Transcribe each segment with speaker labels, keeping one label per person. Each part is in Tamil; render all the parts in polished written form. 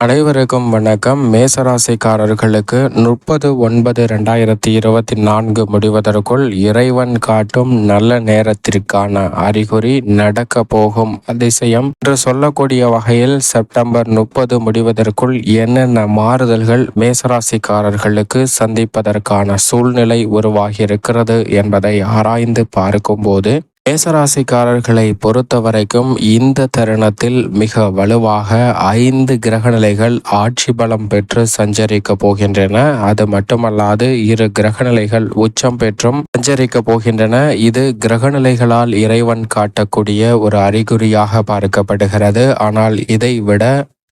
Speaker 1: அனைவருக்கும் வணக்கம். மேசராசிக்காரர்களுக்கு 30/9/2024 முடிவதற்குள் இறைவன் காட்டும் நல்ல நேரத்திற்கான அறிகுறி, நடக்க போகும் அதிசயம் என்று சொல்லக்கூடிய வகையில் செப்டம்பர் 30 முடிவதற்குள் என்னென்ன மாறுதல்கள் மேசராசிக்காரர்களுக்கு சந்திப்பதற்கான சூழ்நிலை உருவாகி இருக்கிறது என்பதை ஆராய்ந்து பார்க்கும்போது, மேசராசிக்காரர்களை பொறுத்தவரைக்கும் இந்த தருணத்தில் மிக வலுவாக 5 கிரகநிலைகள் ஆட்சி பலம் பெற்று சஞ்சரிக்க போகின்றன. அது மட்டுமல்லாது 2 கிரகநிலைகள் உச்சம் பெற்றும் சஞ்சரிக்க போகின்றன. இது கிரகநிலைகளால் இறைவன் காட்டக்கூடிய ஒரு அறிகுறியாக பார்க்கப்படுகிறது. ஆனால் இதை விட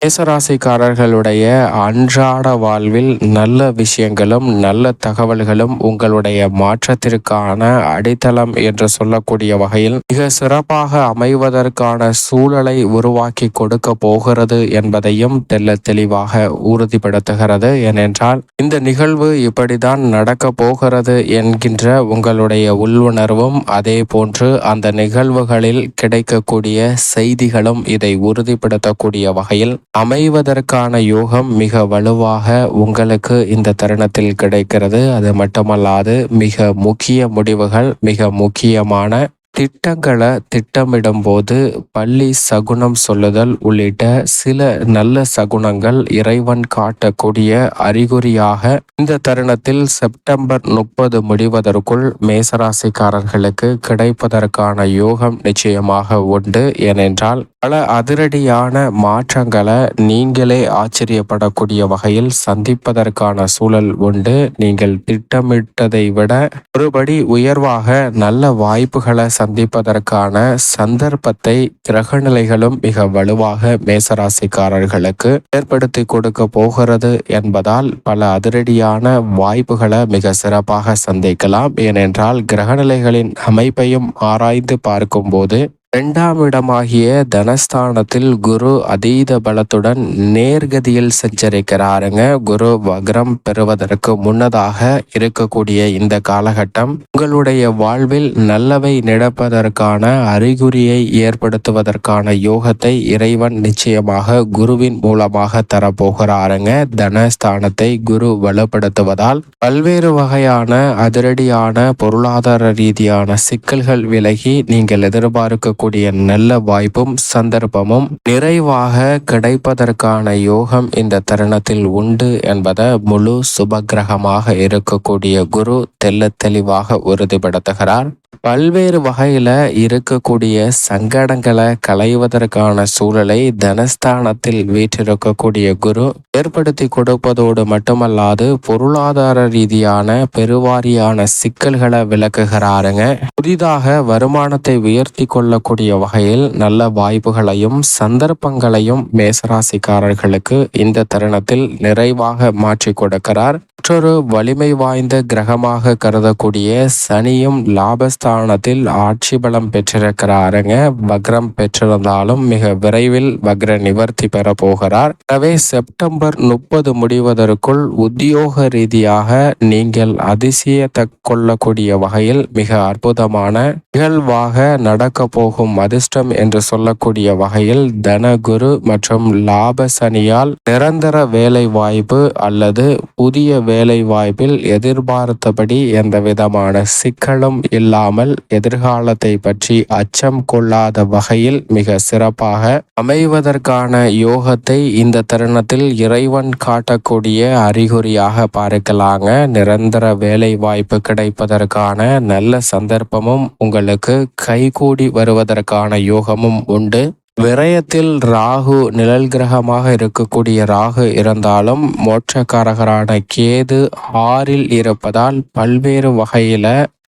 Speaker 1: மேசராசிக்காரர்களுடைய அன்றாட வாழ்வில் நல்ல விஷயங்களும் நல்ல தகவல்களும் உங்களுடைய மாற்றத்திற்கான அடித்தளம் என்று சொல்லக்கூடிய வகையில் மிக சிறப்பாக அமைவதற்கான சூழலை உருவாக்கி கொடுக்க போகிறது என்பதையும் தெல்ல தெளிவாக உறுதிப்படுத்துகிறது. ஏனென்றால் இந்த நிகழ்வு இப்படிதான் நடக்க போகிறது என்கின்ற உங்களுடைய உள்ளுணர்வும், அதே போன்று அந்த நிகழ்வுகளில் கிடைக்கக்கூடிய செய்திகளும் இதை உறுதிப்படுத்தக்கூடிய வகையில் அமைவதற்கான யோகம் மிக வலுவாக உங்களுக்கு இந்த தருணத்தில் கிடைக்கிறது. அது மட்டுமல்லாது மிக முக்கிய முடிவுகள், மிக முக்கியமான திட்டங்களை திட்டமிடும் போது பள்ளி சகுனம் சொல்லுதல் உள்ளிட்ட சில நல்ல சகுனங்கள் இறைவன் காட்டக்கூடிய அறிகுறியாக இந்த தருணத்தில் செப்டம்பர் 30 முடிவதற்குள் மேசராசிக்காரர்களுக்கு கிடைப்பதற்கான யோகம் நிச்சயமாக உண்டு. ஏனென்றால் பல அதிரடியான மாற்றங்களை நீங்களே ஆச்சரியப்படக்கூடிய வகையில் சந்திப்பதற்கான சூழல் உண்டு. நீங்கள் திட்டமிட்டதை விட ஒருபடி உயர்வாக நல்ல வாய்ப்புகளை சந்திப்பதற்கான சந்தர்ப்பத்தை கிரகநிலைகளும் மிக வலுவாக மேசராசிக்காரர்களுக்கு ஏற்படுத்தி கொடுக்க போகிறது என்பதால் பல அதிரடியான வாய்ப்புகளை மிக சிறப்பாக சந்திக்கலாம். ஏனென்றால் கிரகநிலைகளின் அமைப்பையும் ஆராய்ந்து பார்க்கும்போது 2ஆம் இடமாகிய தனஸ்தானத்தில் குரு அதீத பலத்துடன் நேர்கதியில் சஞ்சரிக்கிறாருங்க. குரு வக்ரம் பெறுவதற்கு முன்னதாக இருக்கக்கூடிய இந்த காலகட்டம் உங்களுடைய வாழ்வில் நல்லவை நடப்பதற்கான அறிகுறியை ஏற்படுத்துவதற்கான யோகத்தை இறைவன் நிச்சயமாக குருவின் மூலமாக தரப்போகிறாருங்க. தனஸ்தானத்தை குரு வலுப்படுத்துவதால் பல்வேறு வகையான அதிரடியான பொருளாதார ரீதியான சிக்கல்கள் விலகி நீங்கள் எதிர்பார்க்க நல்ல வாய்ப்பும் சந்தர்ப்பமும் நிறைவாக கிடைப்பதற்கான யோகம் இந்த தருணத்தில் உண்டு என்பதை முழு சுபகிரகமாக இருக்கக்கூடிய குரு தெல்ல தெளிவாக உறுதிப்படுத்துகிறார். பல்வேறு வகையில இருக்கக்கூடிய சங்கடங்களை களைவதற்கான சூழலை தனஸ்தானத்தில் வீற்றிருக்கக்கூடிய குரு ஏற்படுத்தி கொடுப்பதோடு மட்டுமல்லாது பொருளாதார ரீதியான பெருவாரியான சிக்கல்களை விளக்குகிறாருங்க. புதிதாக வருமானத்தை உயர்த்தி கொள்ளக்கூடிய வகையில் நல்ல வாய்ப்புகளையும் சந்தர்ப்பங்களையும் மேசராசிக்காரர்களுக்கு இந்த தருணத்தில் நிறைவாக மாற்றி கொடுக்கிறார். மற்றொரு வலிமை வாய்ந்த கிரகமாக கருதக்கூடிய சனியும் லாபஸ்தானத்தில் ஆட்சி பலம் பெற்றிருக்கிறாருங்க. வக்ரம் பெற்றிருந்தாலும் மிக விரைவில் வக்ர நிவர்த்தி பெற போகிறார். எனவே செப்டம்பர் 30 முடிவதற்குள் உத்தியோக ரீதியாக நீங்கள் அதிசயத்தை கொள்ளக்கூடிய வகையில் மிக அற்புதமான நிகழ்வாக நடக்க போகும் அதிர்ஷ்டம் என்று சொல்லக்கூடிய வகையில் தனகுரு மற்றும் லாப சனியால் நிரந்தர வேலை வாய்ப்பு அல்லது புதிய வேலை வாய்ப்பில் எதிர்பார்த்தபடி எந்த விதமான சிக்கலும் இல்லாமல் எதிர்காலத்தை பற்றி அச்சம் கொள்ளாத வகையில் மிக சிறப்பாக அமைவதற்கான யோகத்தை இந்த தருணத்தில் இறைவன் காட்டக்கூடிய அறிகுறியாக பார்க்கலாங்க. நிரந்தர வேலை வாய்ப்பு கிடைப்பதற்கான நல்ல சந்தர்ப்பமும் உங்களுக்கு கைகூடி வருவதற்கான யோகமும் உண்டு. விரயத்தில் ராகு நிழல் கிரகமாக இருக்கக்கூடிய ராகு இருந்தாலும் மோட்சக்காரகரான கேது 6ல் இருப்பதால் பல்வேறு வகையில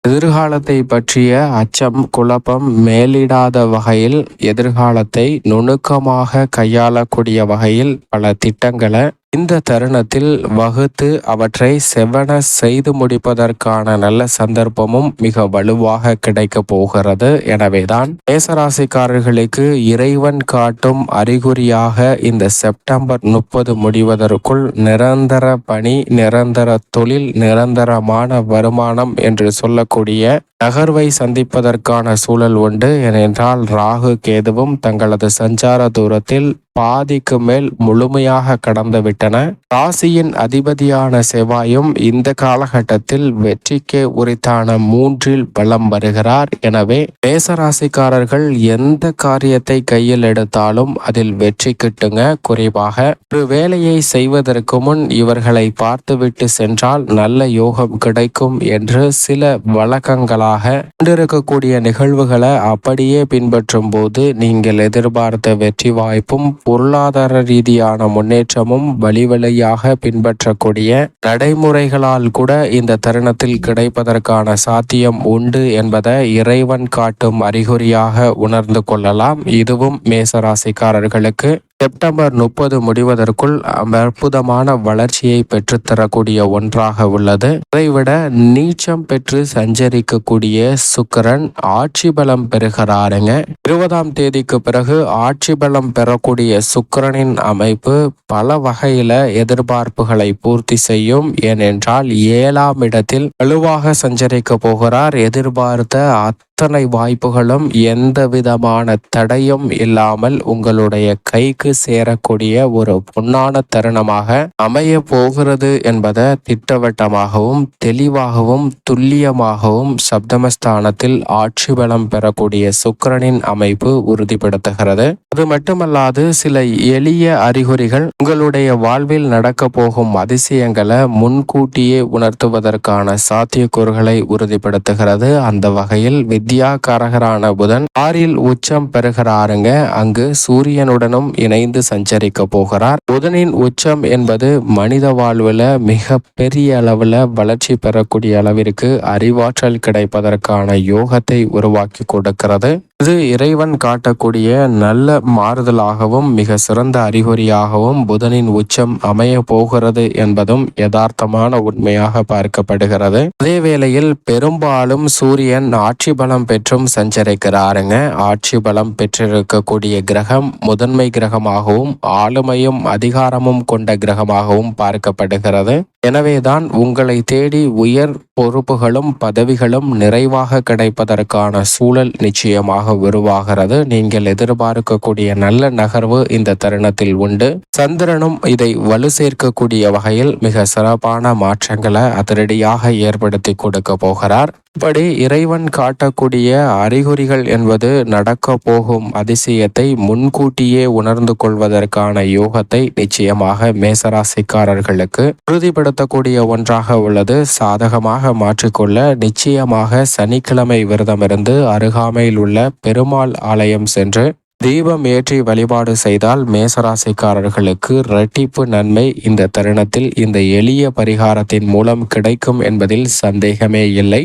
Speaker 1: எதிர்காலத்தை பற்றிய அச்சம் குழப்பம் மேலிடாத வகையில் எதிர்காலத்தை நுணுக்கமாக கையாளக்கூடிய வகையில் பல திட்டங்களை இந்த தருணத்தில் வகுத்து அவற்றை செவ்வன செய்து முடிப்பதற்கான நல்ல சந்தர்ப்பமும் மிக வலுவாக கிடைக்க போகிறது. எனவேதான் மேசராசிக்காரர்களுக்கு இறைவன் காட்டும் அறிகுறியாக இந்த செப்டம்பர் 30 முடிவதற்குள் நிரந்தர பணி, நிரந்தர தொழில், நிரந்தரமான வருமானம் என்று சொல்லக்கூடிய நகர்வை சந்திப்பதற்கான சூழல் உண்டு. ஏனென்றால் ராகு கேதுவும் தங்களது சஞ்சார தூரத்தில் பாதிக்கு மேல் முழுமையாக கடந்து விட்டன. ராசியின் அதிபதியான செவ்வாயும் இந்த காலகட்டத்தில் வெற்றிக்கு உரித்தான 3இல் பலம் வருகிறார். எனவே மேசராசிக்காரர்கள் எந்த காரியத்தை கையில் எடுத்தாலும் அதில் வெற்றி கிட்டுங்க. குறிப்பாக ஒரு வேலையை செய்வதற்கு முன் இவர்களை பார்த்துவிட்டு சென்றால் நல்ல யோகம் கிடைக்கும் என்று சில வழக்கங்களாக கொண்டிருக்கக்கூடிய நிகழ்வுகளை அப்படியே பின்பற்றும் போது நீங்கள் எதிர்பார்த்த வெற்றி வாய்ப்பும் பொருளாதார ரீதியான முன்னேற்றமும் வழியாக பின்பற்றக்கூடிய நடைமுறைகளால் கூட இந்த தருணத்தில் கிடைப்பதற்கான சாத்தியம் உண்டு என்பதை இறைவன் காட்டும் அறிகுறியாக உணர்ந்து கொள்ளலாம். இதுவும் மேசராசிக்காரர்களுக்கு செப்டம்பர் 30 முடிவதற்குள் அற்புதமான வளர்ச்சியை பெற்றுத்தரக்கூடிய ஒன்றாக உள்ளது. அதைவிட நீச்சம் பெற்று சஞ்சரிக்கக்கூடிய சுக்கிரன் ஆட்சி பலம் பெறுகிறாருங்க. 20ஆம் தேதிக்கு பிறகு ஆட்சி பலம் பெறக்கூடிய சுக்கிரனின் அமைப்பு பல வகையில எதிர்பார்ப்புகளை பூர்த்தி செய்யும். ஏனென்றால் 7ஆம் இடத்தில் வலுவாக சஞ்சரிக்க போகிறார். எதிர்பார்த்த அத்தனை வாய்ப்புகளும் எந்த விதமான தடையும் இல்லாமல் உங்களுடைய கைக்கு சேரக்கூடிய ஒரு பொன்னான தருணமாக அமைய போகிறது என்பதை திட்டவட்டமாகவும் தெளிவாகவும் துல்லியமாகவும் சப்தமஸ்தானத்தில் ஆட்சி பலம் பெறக்கூடிய சுக்கிரனின் அமைப்பு உறுதிப்படுத்துகிறது. அது மட்டுமல்லாது சில எளிய அறிகுறிகள் உங்களுடைய வாழ்வில் நடக்க போகும் அதிசயங்களை முன்கூட்டியே உணர்த்துவதற்கான சாத்தியக்கூறுகளை உறுதிப்படுத்துகிறது. அந்த வகையில் வித்யாகாரகரான புதன் 6இல் உச்சம் பெறுகிறாருங்க. அங்கு சூரியனுடனும் இணைந்து சஞ்சரிக்க போகிறார். புதனின் உச்சம் என்பது மனித வாழ்வில் மிக பெரிய அளவில் வளர்ச்சி பெறக்கூடிய அளவிற்கு அறிவாற்றல் கிடைப்பதற்கான யோகத்தை உருவாக்கி கொடுக்கிறது. இது இறைவன் காட்டக்கூடிய நல்ல மாறுதலாகவும் மிக சிறந்த அறிகுறியாகவும் புதனின் உச்சம் அமைய போகிறது என்பதும் யதார்த்தமான உண்மையாக பார்க்கப்படுகிறது. அதே வேளையில் பெரும்பாலும் சூரியன் ஆட்சி பலம் பெற்றும் சஞ்சரிக்கிறாருங்க. ஆட்சி பலம் பெற்றிருக்கக்கூடிய கிரகம் முதன்மை கிரகமாகவும் ஆளுமையும் அதிகாரமும் கொண்ட கிரகமாகவும் பார்க்கப்படுகிறது. எனவேதான் உங்களை தேடி உயர் பொறுப்புகளும் பதவிகளும் நிறைவாக கிடைப்பதற்கான சூழல் நிச்சயமாக உருவாகிறது. நீங்கள் எதிர்பார்க்கக்கூடிய நல்ல நகர்வு இந்த தருணத்தில் உண்டு. சந்திரனும் இதை வலு சேர்க்கக்கூடிய வகையில் மிக சிறப்பான மாற்றங்களை அதிரடியாக ஏற்படுத்தி கொடுக்க போகிறார். இப்படி இறைவன் காட்டக்கூடிய அறிகுறிகள் என்பது நடக்க போகும் அதிசயத்தை முன்கூட்டியே உணர்ந்து கொள்வதற்கான யோகத்தை நிச்சயமாக மேசராசிக்காரர்களுக்கு உறுதிப்படுத்தக்கூடிய ஒன்றாக உள்ளது. சாதகமாக மாற்றிக்கொள்ள நிச்சயமாக சனிக்கிழமை விரதமிருந்து அருகாமையில் உள்ள பெருமாள் ஆலயம் சென்று தீபம் ஏற்றி வழிபாடு செய்தால் மேசராசிக்காரர்களுக்கு இரட்டிப்பு நன்மை இந்த தருணத்தில் இந்த எளிய பரிகாரத்தின் மூலம் கிடைக்கும் என்பதில் சந்தேகமே இல்லை.